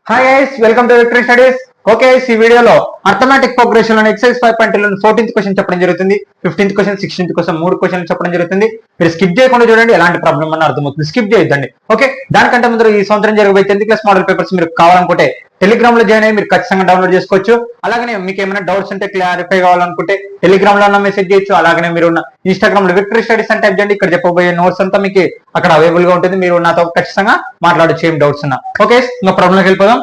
Hi guys, welcome to victory studies. Okay, ఈ వీడియోలో arithmetic progression లోని ఎక్సర్సైజ్ 5.2 14th క్వశ్చన్ చెప్పడం జరుగుతుంది. 15th క్వశ్చన్, 16th క్వశ్చన్ 3 క్వశ్చన్లు చెప్పడం జరుగుతుంది. మీరు స్కిప్ చేయకుండా చూడండి, ఎలాంటి ప్రాబ్లం అన్న అర్థమవుతుంది. స్కిప్ చేయొద్దండి. ఓకే, దానికంటే ముందు ఈ సంవత్సరం జరగబోయే 10th క్లాస్ మోడల్ పేపర్స్ మీరు కావాలనుకుంటే టెలిగ్రామ్ లో జాయిన్ అయ్యి మీరు ఖచ్చితంగా డౌన్లోడ్ చేసుకోవచ్చు. అలాగే మీకు ఏమైనా డౌట్స్ ఉంటే క్లారిఫై కావాలనుకుంటే టెలిగ్రామ్ లో మెసేజ్ చేయొచ్చు. అలాగే మీరు ఉన్న ఇన్స్టాగ్రామ్ లో విక్టరీ స్టడీస్ అని టైప్ చేయండి. ఇక్కడ చెప్పబోయే నోట్స్ అంతా మీకు అక్కడ అవైలబుల్ గా ఉంటుంది. మీరు నాతో ఖచ్చితంగా మాట్లాడొచ్చు, ఏం డౌట్స్ ఉన్నా. ఓకే, ఇంకా ప్రాబ్లంకి వెళ్ళిపోదాం.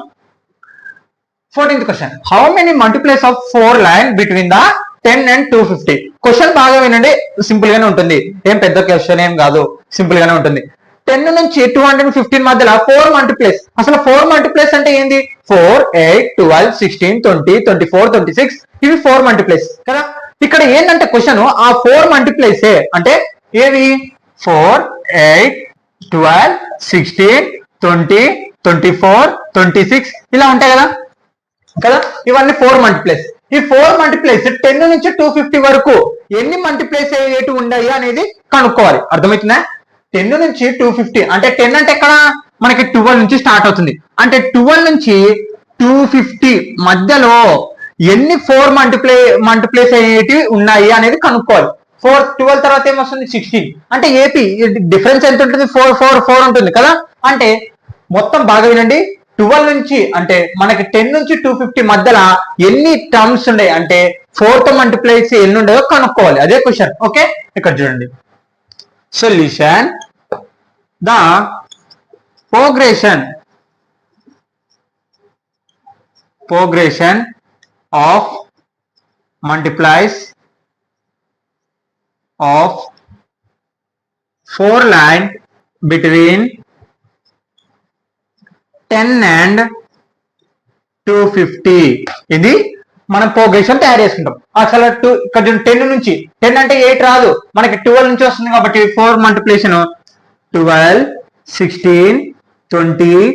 14th question. How many multiplies of 4 line between the 10 and 250? Question బాగా వినండి, సింపుల్ గానే ఉంటుంది. ఏం పెద్ద క్వశ్చన్ ఏం కాదు, సింపుల్ గానే ఉంటుంది. 10 నుంచి 215 మధ్యలో 4 మల్టిప్లైస్. అసలు 4 మల్టిప్లైస్ అంటే ఏంది? 4, 8, 12, 16, 20, 24, 26 ఇవి 4 మల్టిప్లైస్ కదా. ఇక్కడ ఏంటంటే క్వశ్చన్ ఆ 4 మల్టిప్లైస్ అంటే ఏవి? 4, 8, 12, 16, 20, 24, 26 ఇలా ఉంటాయి కదా కదా. ఇవన్నీ 4 మల్టిప్లైస్. ఈ 4 మల్టిప్లైస్ 10 నుంచి 250 వరకు ఎన్ని మల్టిప్లైస్ అయ్యేటి ఉన్నాయి అనేది కనుక్కోవాలి. అర్థమవుతుందా? 10 నుంచి 250 అంటే 10 అంటే ఎక్కడ మనకి 12 నుంచి స్టార్ట్ అవుతుంది. అంటే 12 నుంచి 250 మధ్యలో ఎన్ని 4 మల్టిప్లైస్ అయ్యేటివి ఉన్నాయి అనేది కనుక్కోవాలి. 12 తర్వాత ఏమొస్తుంది? 16. అంటే ఏపీ డిఫరెన్స్ ఎంత ఉంటుంది? 4 ఉంటుంది కదా. అంటే మొత్తం బాగా వినండి, 12 నుంచి అంటే మనకి 10 నుంచి 250 మధ్యలో ఎన్ని టర్మ్స్ ఉన్నాయి అంటే 4తో మల్టిప్లైస్ ఎన్ని ఉన్నాయో కనుక్కోవాలి. అదే క్వశ్చన్. ఓకే, ఇక్కడ చూడండి. Solution: the progression of multiplies of 4 line between 10 and 250. ఇది మనం ప్రోగ్రెషన్ తయారు చేసుకుంటాం. అసలు ఇక్కడ 10 నుంచి 10 అంటే 8 రాదు, మనకి 12 నుంచి వస్తుంది కాబట్టి 4 మల్టిప్లికేషన్ 12, 16, 20,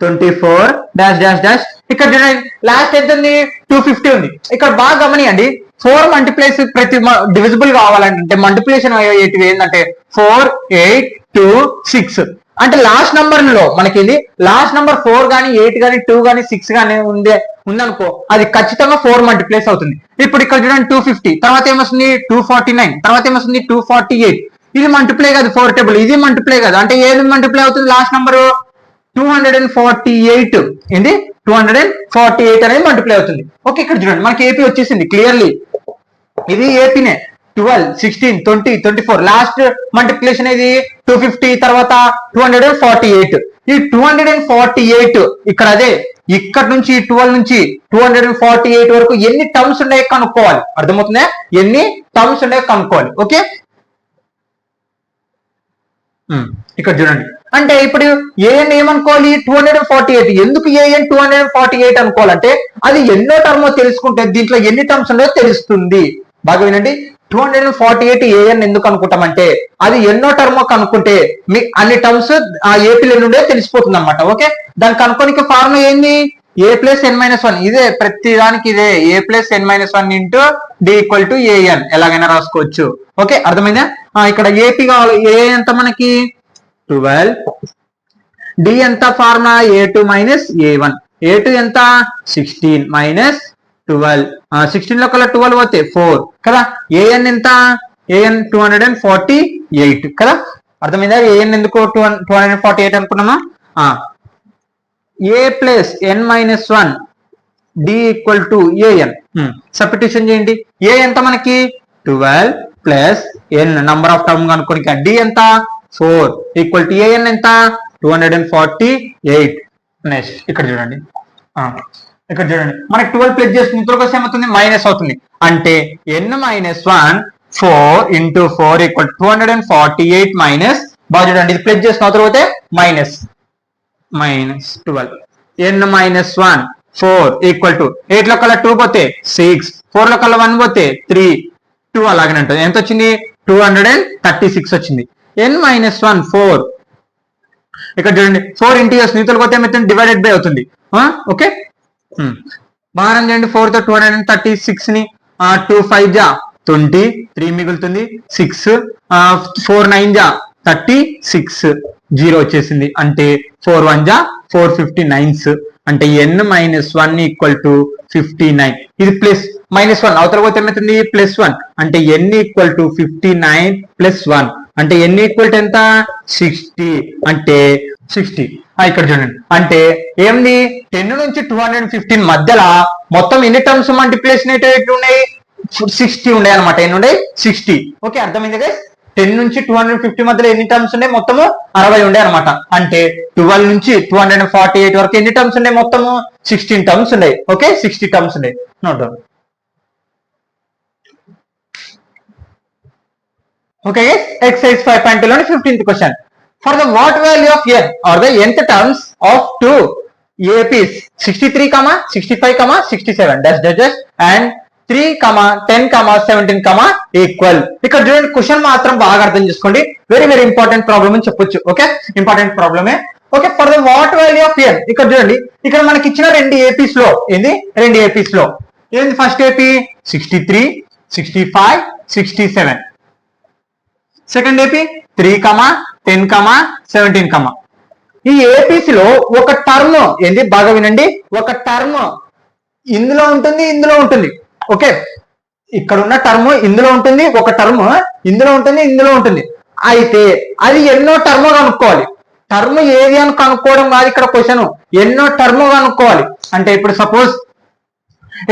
24 డాష్ డాష్ డాష్. ఇక్కడ లాస్ట్ ఎంత ఉంది? 250 ఉంది. ఇక్కడ బాగా గమనియండి, 4 మల్టిప్లైస్ ప్రతి డివిజిబుల్ కావాలంటే మల్టిప్లికేషన్ అయ్యేటివి ఏంటంటే 4, 8, 2, 6. అంటే లాస్ట్ నంబర్ లో మనకి ఇది లాస్ట్ నంబర్ 4 కానీ 8 కానీ 2 కానీ 6 కానీ ఉందనుకో, అది ఖచ్చితంగా 4 మల్టిప్లైస్ అవుతుంది. ఇప్పుడు ఇక్కడ చూడండి 250 తర్వాత ఏమొస్తుంది? 249 తర్వాత ఏమొస్తుంది? 248. ఇది మల్టిప్లై కాదు, 4 టేబుల్. ఇది మల్టిప్లై కాదు, అంటే ఏది మల్టిప్లై అవుతుంది? Last number 248. ఏంటి? 248 అనేది మల్టిప్లై అవుతుంది. ఓకే, ఇక్కడ చూడండి మనకి ఏపీ వచ్చేసింది క్లియర్లీ. ఇది ఏపీనే. 12, 16, 20, 24 లాస్ట్ మల్టిప్లికేషన్ ఇది 250 తర్వాత 248. ఈ 248 ఇక్కడ అదే ఇక్కడ నుంచి 12 నుంచి 248 వరకు ఎన్ని టర్మ్స్ ఉన్నాయో కనుక్కోవాలి. అర్థమవుతుందా? ఎన్ని టర్మ్స్ ఉన్నాయో కనుక్కోవాలి. ఓకే, ఇక్కడ చూడండి. అంటే ఇప్పుడు ఏఎన్ ఏమనుకోవాలి? 248. ఎందుకు ఏఎన్ 248 అనుకోవాలంటే అది ఎన్నో టర్మో తెలుసుకుంటే దీంట్లో ఎన్ని టర్మ్స్ ఉన్నాయో తెలుస్తుంది. బాగా వినండి, 248 ఏఎన్ ఎందుకు అనుకుంటామంటే అది ఎన్నో టర్మ్ కనుక్కుంటే మీ అన్ని టర్మ్స్ ఆ ఏపీలో నుండే తెలిసిపోతుంది అనమాట. ఓకే, దాన్ని కనుక్కోనికి ఫార్ములా ఏంది? a plus n minus 1. ఇదే ప్రతి దానికి ఇదే a plus n minus 1 into d equal to a n ఎలాగైనా రాసుకోవచ్చు. ఓకే, అర్థమైందా? ఇక్కడ ఏపీ ఏ ఎంత మనకి 12, d ఎంత formula a2 minus a1, a2 ఎంత 16 మైనస్ 12, 16 లో కల్లా 12 పోతే 4 కదా. ఏఎన్ ఎంత? ఏఎన్ 248 కదా. అర్థమైందా? ఏఎన్ ఎందుకు 248 అనుకున్నామా? A plus n minus 1 d equal to A N. Substitution చేయండి. ఏ ఎంత మనకి? 12 plus n number of term కనుక్కోనికి. d ఎంత? 4 ఈక్వల్ టు ఏఎన్ ఎంత? 248. నెక్స్ట్ ఇక్కడ చూడండి, మనకి 12 ప్లస్ చేస్తుంది, ఇంతలోకి వస్తే ఏమవుతుంది? మైనస్ అవుతుంది. అంటే n minus 1 4 into 4 equal 248 minus, బాగా చూడండి ఇది ప్లస్ చేసిన తర్వాత minus 12. n minus 1 4 equal to 8 లో కల్లా 2 పోతే 6, 4 లో కల్లా 1 పోతే 3, 2 అలాగనే ఉంటుంది. ఎంత వచ్చింది? 236 వచ్చింది. n మైనస్ 1 4 ఇక్కడ చూడండి 4 ఇంటూ చేస్తుంది, ఇంతలోకి పోతే ఏమవుతుంది? డివైడెడ్ బై అవుతుంది. ఓకే, బాగా చేయండి. 4 తో 236 ని 2 5 జా 20, 3 మిగులుతుంది 6, 4 9 జా 36, 0 వచ్చేసింది. అంటే 4 1 జా 459. అంటే n మైనస్ 1 ఈక్వల్ టు 59. ఇది ప్లస్ -1 అవతల పోతే ఏమవుతుంది +1 అంటే n ఈక్వల్ టు 59 ప్లస్ 1 అంటే n ఈక్వల్ టు ఎంత 60 అంటే 60. ఇక్కడ చూడండి అంటే ఏంది 10 నుంచి 215 మధ్యలో మొత్తం ఎన్ని టర్మ్స్ మల్టిప్లికేషన్ ఎటు ఉన్నాయి 60 ఉండే అనమాట. ఎన్ని ఉండే 60. ఓకే అర్థమైంది గైస్. 10 నుంచి 250 మధ్యలో ఎన్ని టర్మ్స్ ఉన్నాయి మొత్తము 60 ఉండే అనమాట. అంటే 12 నుంచి 248 వరకు ఎన్ని టర్మ్స్ ఉన్నాయి మొత్తము 16 టర్మ్స్ ఉన్నాయి. ఓకే 60 టర్మ్స్ ఉన్నాయి. Note down. ఓకే ఎక్సర్సైజ్ 5.2 లోని 15th question. For the what value of n or the nth terms of two APs 63, 65, 67 dash and 3, 10, 17, equal. ఇక్కడ చూడండి క్వశ్చన్ మాత్రం బాగా అర్థం చేసుకోండి. వెరీ వెరీ ఇంపార్టెంట్ ప్రాబ్లమ్ అని చెప్పొచ్చు. ఓకే ఇంపార్టెంట్ ప్రాబ్లమే. Okay for the what value of n ఇక్కడ చూడండి ఇక్కడ మనకి ఇచ్చిన రెండు ఏపీస్ లో ఏంది రెండు ఏపీస్ లో ఏంది ఫస్ట్ ఏపీ 63, 65, 67. Second AP 3, 10, 17. ఈ ఏపీసీ లో ఒక టర్మ్ ఏంది బాగా వినండి ఒక టర్మ్ ఇందులో ఉంటుంది ఇందులో ఉంటుంది. ఓకే ఇక్కడ ఉన్న టర్మ్ ఇందులో ఉంటుంది ఒక టర్మ్ ఇందులో ఉంటుంది ఇందులో ఉంటుంది. అయితే అది ఎన్నో టర్మ్ కనుక్కోవాలి. టర్మ్ ఏది అని కనుక్కోవడం కాదు ఇక్కడ క్వశ్చన్ ఎన్నో టర్మ్ కనుక్కోవాలి. అంటే ఇప్పుడు సపోజ్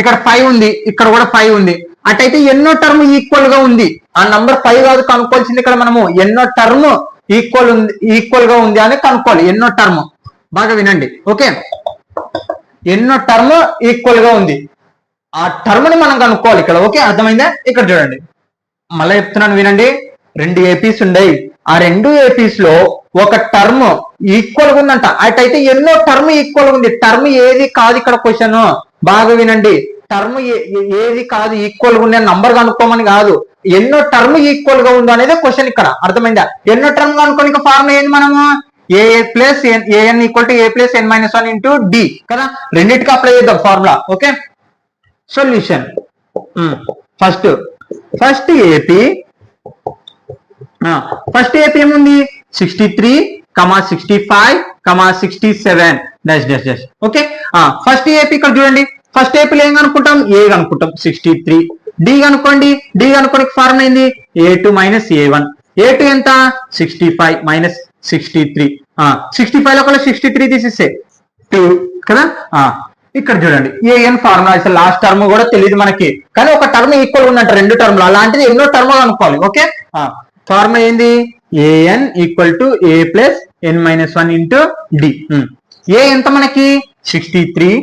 ఇక్కడ 5 ఉంది ఇక్కడ కూడా 5 ఉంది అటైతే ఎన్నో టర్మ్ ఈక్వల్ గా ఉంది ఆ నంబర్ 5 కాదు కనుక్కోవాల్సింది ఇక్కడ మనము ఎన్నో టర్మ్ ఈక్వల్ గా ఉంది అని కనుక్కోవాలి. ఎన్నో టర్మ్ బాగా వినండి. ఓకే ఎన్నో టర్మ్ ఈక్వల్ గా ఉంది ఆ టర్మ్ ని మనం కనుక్కోవాలి ఇక్కడ. ఓకే అర్థమైందా. ఇక్కడ చూడండి మళ్ళీ చెప్తున్నాను వినండి. రెండు ఏపీస్ ఉన్నాయి ఆ రెండు ఏపీస్ లో ఒక టర్మ్ ఈక్వల్ గా ఉందంట అటైతే ఎన్నో టర్మ్ ఈక్వల్ గా ఉంది. టర్మ్ ఏది కాదు ఇక్కడ క్వశ్చన్ బాగా వినండి. టర్మ్ ఏది కాదు ఈక్వల్ గా ఉంది నంబర్ కనుక్కోమని కాదు ఎన్నో టర్మ్ ఈక్వల్ గా ఉందో అనేది క్వశ్చన్ ఇక్కడ. అర్థమైందా. ఎన్నో టర్మ్ కనుక్కోని ఫార్ములా ఏంది మనము A plus A N equal to A plus n - 1 into D కదా. రెండింటికి అప్లై చేద్దాం formula. Okay solution first AP ఏముంది 63, 65, 67 డాష్. ఓకే ఫస్ట్ ఏపీ ఇక్కడ చూడండి ఫస్ట్ ఏపీలో ఏం కనుక్కుంటాం ఏ కనుక్కుంటాం 63. డి కనుక్కోండి డి కనుక్కోనికి ఫార్ములా ఏంది a2 - a1. a2 ఎంత 65 - 63. 65 లో 63 తీసేస్తే 2 కదా. ఇక్కడ చూడండి ఏఎన్ ఫార్ములా అసలు లాస్ట్ టర్మ్ కూడా తెలియదు మనకి కానీ ఒక టర్మ్ ఈక్వల్ ఉందంట రెండు టర్మ్లు అలాంటిది ఎన్నో టర్మ్ అనుకోవాలి. ఓకే ఫార్ములా ఏంది A N equal to A plus n - 1 into D. A ఎంత మనకి 63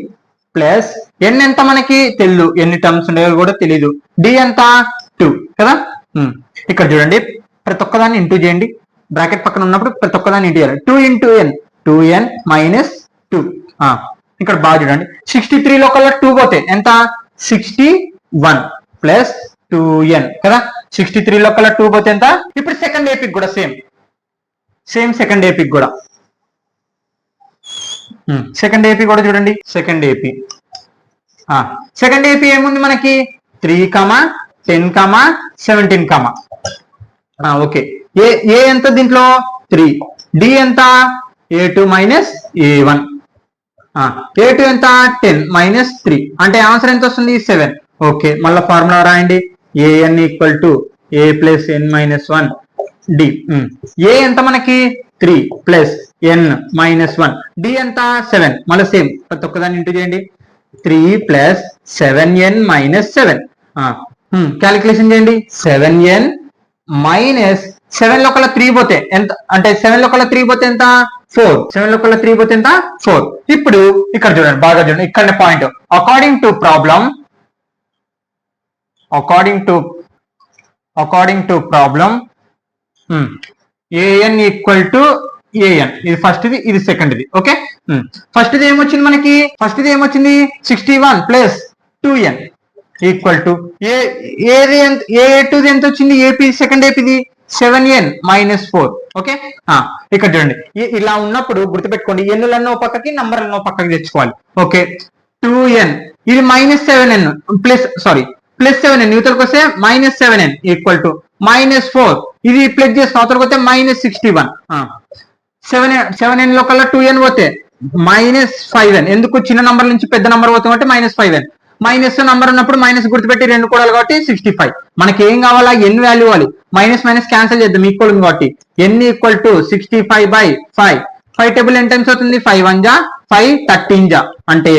ప్లస్ n ఎంత మనకి తెలియదు ఎన్ని టర్మ్స్ ఉండేవి కూడా తెలియదు. డి ఎంత 2 కదా. ఇక్కడ చూడండి ప్రతి ఒక్కదాన్ని ఇంటూ చేయండి బ్రాకెట్ పక్కన ఉన్నప్పుడు ప్రతి ఒక్కదాన్ని ఇంటూ చేయాలి 2 ఇంటూ n 2n - 2. ఇక్కడ బాగా చూడండి 63 లో కల్లా 2 పోతే ఎంత 61 ప్లస్ 2n కదా. 63 లో కల్లా 2 పోతే ఎంత. ఇప్పుడు సెకండ్ ఏపీకి కూడా సేమ్ సెకండ్ ఏపీకి కూడా సెకండ్ ఏపీ కూడా చూడండి. సెకండ్ ఏపీ ఏముంది మనకి 3, 10, 17. ఓకే ఏ ఎంత దీంట్లో 3. డి ఎంత a2 - a1. a2 ఎంత 10 - 3 అంటే ఆన్సర్ ఎంత వస్తుంది 7. ఓకే మళ్ళీ ఫార్ములా రాయండి an equal to A plus n - 1 D. A ఎంత మనకి 3 ప్లస్ n - 1 డి ఎంత 7. మళ్ళీ సేమ్ ప్రతి ఒక్కదాన్ని ఇంటూ చేయండి 3 ప్లస్ 7n - 7. క్యాలిక్యులేషన్ చేయండి 7n మైనస్ 7 లో కల్లా 3 పోతే ఎంత అంటే 7 లో కల్లా 3 పోతే ఎంత 4. 7 లో కల్లా 3 పోతే ఎంత 4. ఇప్పుడు ఇక్కడ చూడండి బాగా చూడండి ఇక్కడనే point according to problem an equal to an ఇది ఫస్ట్ ఇది సెకండ్ ఇది. ఓకే ఫస్ట్ ఇది ఏమొచ్చింది మనకి 61 ప్లస్ 2n ఈక్వల్ టు ఏది ఏ2 ఎంత వచ్చింది ఏపీ సెకండ్ ఏపీది 7n - 4. ఓకే ఇక్కడ చూడండి ఇలా ఉన్నప్పుడు గుర్తుపెట్టుకోండి ఎన్నులన్నో పక్కకి నంబర్లన్నో పక్కకి తెచ్చుకోవాలి. ఓకే 2n ఇది -7n ప్లస్ 7n యువతలకు వస్తే -7n ఈక్వల్ టు -4 ఇది ప్లస్ చేస్తే అవతలకు వస్తే -61. 7n లో కల్లా 2n పోతే -5n. ఎందుకు చిన్న నంబర్ నుంచి పెద్ద నంబర్ పోతాం అంటే -5n. మైనస్ నంబర్ ఉన్నప్పుడు మైనస్ గుర్తుపెట్టి రెండు కూడాలి కాబట్టి 65. మనకి ఏం కావాలా ఎన్ వాల్యూ ఇవ్వాలి. మైనస్ మైనస్ క్యాన్సిల్ చేద్దాం, ఈక్వల్ ఉంది కాబట్టి n ఈక్వల్ టు 65/5. 5 టేబుల్ ఎంత టైమ్స్ అవుతుంది? 5 1 జా 5 13 జా అంటే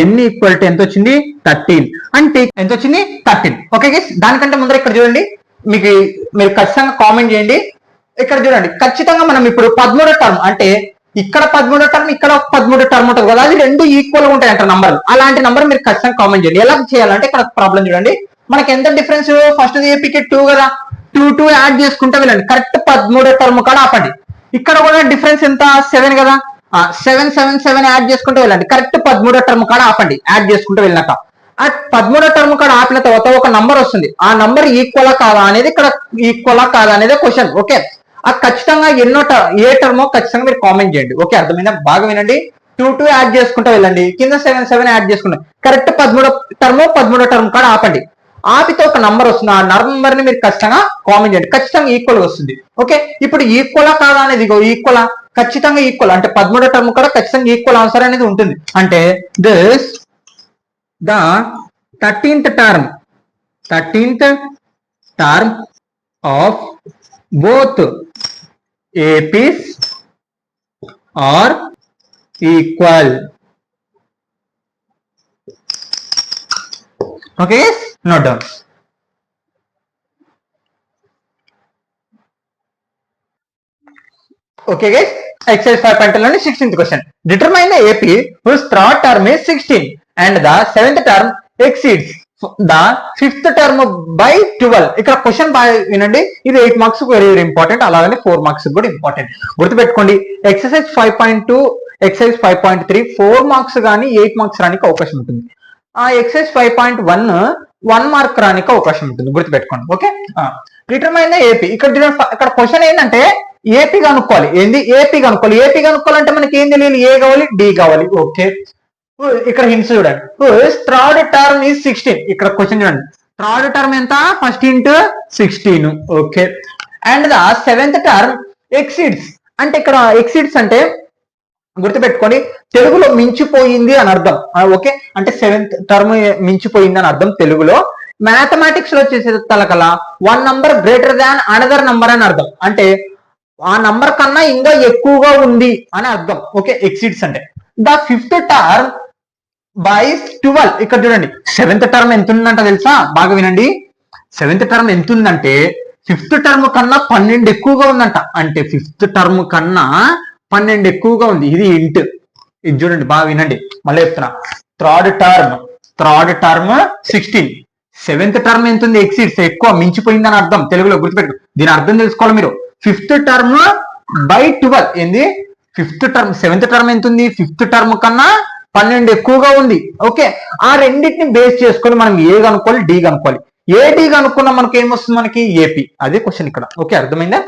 n ఈక్వల్ టు ఎంత వచ్చింది? 13. అంటే ఎంత వచ్చింది? 13. ఓకే గైస్, దానికంటే ముందర ఇక్కడ చూడండి, మీకు మీరు ఖచ్చితంగా కామెంట్ చేయండి. ఇక్కడ చూడండి, ఖచ్చితంగా మనం ఇప్పుడు 13వ టర్మ్ అంటే ఇక్కడ 13వ టర్మ్ ఇక్కడ 13వ టర్మ్ ఉంటుంది కదా, అది రెండు ఈక్వల్ గా ఉంటాయి అంట నంబర్. అలాంటి నంబర్ మీరు ఖచ్చితంగా కామెంట్ చేయండి. ఎలా చేయాలంటే ఇక్కడ ప్రాబ్లం చూడండి, మనకి ఎంత డిఫరెన్స్? ఫస్ట్ ఏపీకి 2 కదా, 2 యాడ్ చేసుకుంటే వెళ్ళండి, కరెక్ట్ 13వ టర్మ్ కాడ ఆపండి. ఇక్కడ కూడా డిఫరెన్స్ ఎంత? 7 కదా, 7 7 7 యాడ్ చేసుకుంటే వెళ్ళండి, కరెక్ట్ 13వ టర్మ్ కాడ ఆపండి. యాడ్ చేసుకుంటే వెళ్ళినాక ఆ 13వ టర్మ్ కాడ ఆపిన తర్వాత ఒక నంబర్ వస్తుంది. ఆ నంబర్ ఈక్వలా కాదా అనేది ఇక్కడ ఈక్వలా కాదా అనేది క్వశ్చన్. ఓకే, ఆ ఖచ్చితంగా ఏ టర్మో ఖచ్చితంగా మీరు కామెంట్ చేయండి. ఓకే, అర్థమైందా? బాగా వినండి. 2 యాడ్ చేసుకుంటూ వెళ్ళండి, కింద 7 7 యాడ్ చేసుకుంటాం, కరెక్ట్ 13వ టర్మ్ కాడ ఆపండి. ఆపితే ఒక నంబర్ వస్తుంది, ఆ నంబర్ ని మీరు ఖచ్చితంగా కామెంట్ చేయండి. ఖచ్చితంగా ఈక్వల్ వస్తుంది. ఓకే, ఇప్పుడు ఈక్వలా కాదా అనేది ఈక్వలా, ఖచ్చితంగా ఈక్వల్ అంటే 13వ టర్మ్ కూడా ఖచ్చితంగా ఈక్వల్ ఆన్సర్ అనేది ఉంటుంది. అంటే this the 13th term of both APs are equal. Okay, note down. Okay guys, exercise 5.10 16th question. Determine the AP whose third term is 16 and the 7th term exceeds the 5th term by 12. ఇక్కడ question బాగా వినండి, ఇది 8 marks very very important, అలాగే 4 marks కూడా important. గుర్తుపెట్టుకోండి, exercise 5.2 exercise 5.3 4 marks కానీ 8 marks రానికి అవకాశం ఉంటుంది. ఆ ఎక్సర్సైజ్ 5.1 1 మార్క్ రానికి అవకాశం ఉంటుంది. గుర్తుపెట్టుకోండి. Okay, determine AP. ఇక్కడ క్వశ్చన్ ఏంటంటే ఏపీ కనుక్కోవాలి. ఏంది? ఏపీ కనుక్కోవాలి. ఏపీ కనుక్కోవాలంటే మనకి ఏం తెలియాలి? ఏ కావాలి, డి కావాలి. ఓకే, ఇక్కడ హింట్స్ చూడండి. Third term is 16. ఇక్కడ క్వశ్చన్ చూడండి, థర్డ్ టర్మ్ ఎంత? First into 16. Okay, and the 7th term exceeds. అంటే ఇక్కడ ఎక్సిడ్స్ అంటే గుర్తుపెట్టుకోండి, తెలుగులో మించిపోయింది అని అర్థం. ఓకే, అంటే 7th టర్మ్ మించిపోయింది అని అర్థం తెలుగులో. మ్యాథమెటిక్స్ లో వచ్చేసే తలకలా 1 number greater than another number అని అర్థం. అంటే ఆ నంబర్ కన్నా ఇంకా ఎక్కువగా ఉంది అని అర్థం. ఓకే, ఎక్సిడ్స్ అంటే ద 5th టర్మ్ బై 12. ఇక్కడ చూడండి, 7th టర్మ్ ఎంత ఉందంట తెలుసా? బాగా వినండి, 7th టర్మ్ ఎంత ఉందంటే 5th టర్మ్ కన్నా 12 ఎక్కువగా ఉందంట. అంటే 5th టర్మ్ కన్నా 12 ఎక్కువగా ఉంది. ఇది ఇంట్. ఇది చూడండి, బాగా వినండి, మళ్ళీ చెప్తున్నా. థర్డ్ టర్మ్ 16, 7th టర్మ్ ఎంత ఉంది? ఎక్సిడ్స్, ఎక్కువ మించిపోయిందని అర్థం తెలుగులో. గుర్తుపెట్టు, దీని అర్థం తెలుసుకోవాలి మీరు. 5th టర్మ్ బై 12 ఏంది? 5th టర్మ్ 7th టర్మ్ ఎంత ఉంది? 5th టర్మ్ కన్నా 12 ఎక్కువగా ఉంది. ఓకే, ఆ రెండింటిని బేస్ చేసుకొని మనం ఏ కనుక్కోవాలి, డి కనుక్కోవాలి. ఏ డి కనుక్కున్నా మనకి ఏమొస్తుంది? మనకి ఏపీ. అదే క్వశ్చన్ ఇక్కడ. ఓకే, అర్థమైందా?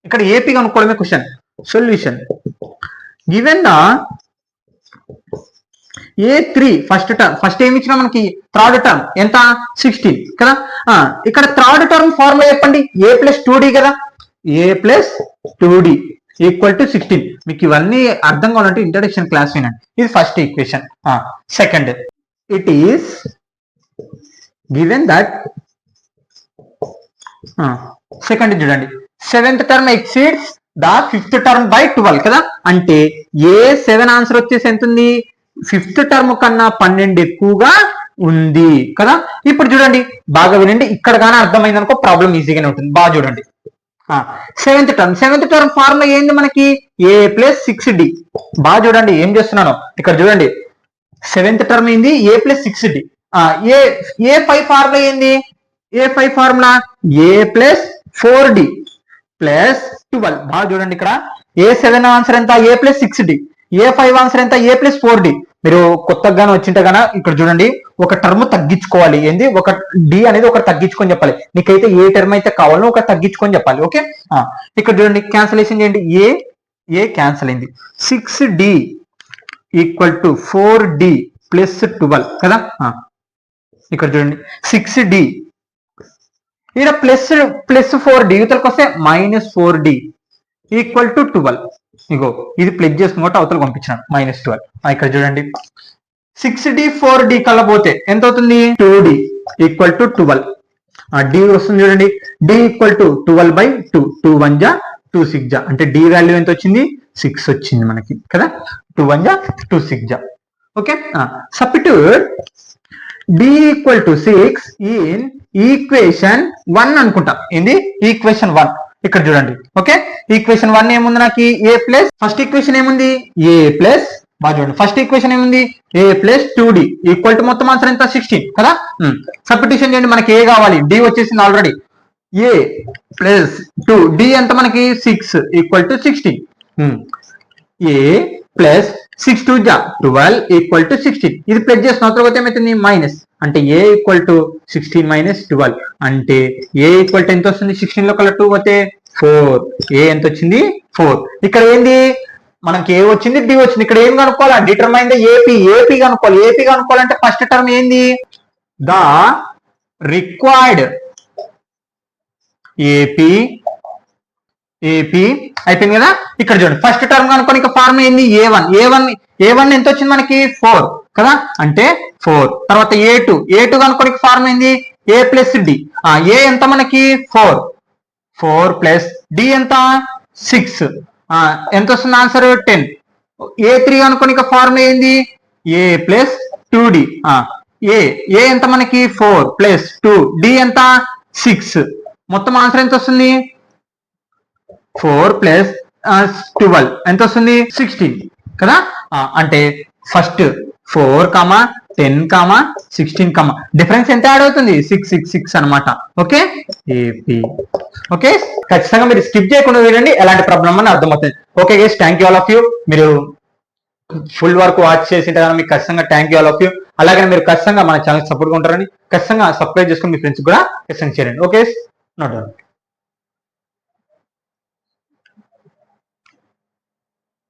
ఇక్కడ ఏపీ కనుక్కోవడమే question. Solution given the A3 first ఏమి ఇచ్చినా మనకి థర్డ్ టర్మ్ ఎంత? 16 కదా. ఇక్కడ థర్డ్ టర్మ్ ఫార్ములా చెప్పండి. A + 2D కదా, A + 2D ఈక్వల్ టు 16. మీకు ఇవన్నీ అర్థం కావాలంటే ఇంట్రడక్షన్ క్లాస్ వినండి. ఇది first equation. Second, it is given that second చూడండి, 7th term exceeds the 5th term by 12 కదా. అంటే A7 ఆన్సర్ వచ్చేసి ఎంత ఉంది? 5th టర్మ్ కన్నా 12 ఎక్కువగా ఉంది కదా. ఇప్పుడు చూడండి, బాగా వినండి, ఇక్కడ కానీ అర్థమైంది అనుకో ప్రాబ్లం ఈజీగానే ఉంటుంది. బాగా చూడండి, 7th టర్మ్ ఫార్ములా ఏంది మనకి? A + 6D. బాగా చూడండి, ఏం చేస్తున్నాను ఇక్కడ చూడండి. 7th టర్మ్ ఏంది? A + 6D. A5 ఫార్ములా ఏంది? A5 formula A + 4D + 12. బాగా చూడండి, ఇక్కడ A7 ఆన్సర్ ఎంత? A + 6D. A5 ఆన్సర్ ఎంత? A + 4D. మీరు కొత్తగానే వచ్చింటే కనుక ఇక్కడ చూడండి, ఒక టర్మ్ తగ్గించుకోవాలి. ఏంది? ఒక డి అనేది ఒక తగ్గించుకొని చెప్పాలి. నీకైతే ఏ టర్మ్ అయితే కావాలో ఒక తగ్గించుకొని చెప్పాలి. ఓకే, ఇక్కడ చూడండి, క్యాన్సలేషన్ చేయండి. ఏ క్యాన్సల్ అయింది. 6D ఈక్వల్ టు 4D + 12 కదా. ఇక్కడ చూడండి, 6D ఇక్కడ ప్లస్ 4D, యువతలకు వస్తే -4D ఈక్వల్ టు 12. ఇగో ఇది ప్లస్ చేసుకుంటే అవతల పంపించాను -12. ఇక్కడ చూడండి 6d 4d కల్లా పోతే ఎంత అవుతుంది 2d ఈక్వల్ టు 12. d వస్తుంది చూడండి, d ఈక్వల్ టు 12/2. 2 1 జా 2 6 జా అంటే d వాల్యూ ఎంత వచ్చింది 6 వచ్చింది మనకి కదా. 2 1 జా 2 6 జా. Okay, substitute d equal to 6 in equation 1 అనుకుంటాం. ఏంది ఈక్వేషన్ 1 ఇక్కడ చూడండి. ఓకే, ఈక్వేషన్ 1 ఏముంది నాకు a ప్లస్, ఫస్ట్ ఈక్వేషన్ ఏముంది a ప్లస్, బాగా చూడండి ఫస్ట్ ఈక్వేషన్ ఏముంది a plus 2d equal to మొత్తం ఆన్సర్ ఎంత 16 కదా. సబ్స్టిట్యూషన్ చేయండి, మనకి a కావాలి, d వచ్చేసింది ఆల్రెడీ. a ప్లస్ 2d ఎంత మనకి 6 ఈక్వల్ టు 16. a ప్లస్ 6 2 జా 12 ఈక్వల్ టు 16. ఇది ప్లస్ చేసిన తర్వాత ఏమైతుంది మైనస్, అంటే a ఈక్వల్ టు 16 మైనస్ 12 అంటే a ఈక్వల్ టు ఎంత వస్తుంది 16 లో కల్లా 2 పోతే 4. a ఎంత వచ్చింది 4. ఇక్కడ ఏంది మనకి ఏ వచ్చింది డి వచ్చింది. ఇక్కడ ఏం కనుక్కోవాలి డిటర్మైన్ ద ఏపీ కనుక్కోవాలి. ఏపీ కనుక్కోవాలంటే ఫస్ట్ టర్మ్ ఏంది ద రిక్వైర్డ్ ఏపీ అయిపోయింది కదా. ఇక్కడ చూడండి ఫస్ట్ టర్మ్ కనుక్కొని ఇంకా ఫార్మ్ ఏంది ఏ1 ఎంత వచ్చింది మనకి 4 కదా అంటే 4. తర్వాత ఏ2 కనుక్కొని ఫార్మ్ ఏంది ఏ ప్లస్ డి. ఏ ఎంత మనకి 4 ప్లస్ డి ఎంత 6 ఎంత వస్తుంది ఆన్సర్ 10. ఏ3 అనుకోని ఫార్ములా ఏంది ఏ ప్లస్ 2d. ఏ ఎంత మనకి 4 ప్లస్ 2 డి ఎంత 6. మొత్తం ఆన్సర్ ఎంత వస్తుంది 4 ప్లస్ 12 ఎంత వస్తుంది 16 కదా. అంటే ఫస్ట్ 4 10 16 డిఫరెన్స్ ఎంత యాడ్ అవుతుంది 6 అనమాట. Okay AP. ఓకే, ఖచ్చితంగా మీరు స్కిప్ చేయకుండా చూడండి, ఎలాంటి ప్రాబ్లం అని అర్థమవుతుంది. Okay guys, thank you all of you. మీరు ఫుల్ వర్క్ వాచ్ చేసింటే కానీ మీకు ఖచ్చితంగా thank you all of you. అలాగే మీరు ఖచ్చితంగా మన ఛానల్ సపోర్ట్గా ఉంటారని ఖచ్చితంగా సబ్స్క్రైబ్ చేసుకుని మీ ఫ్రెండ్స్ కూడా ఖచ్చితంగా చేయండి. Okay, note down.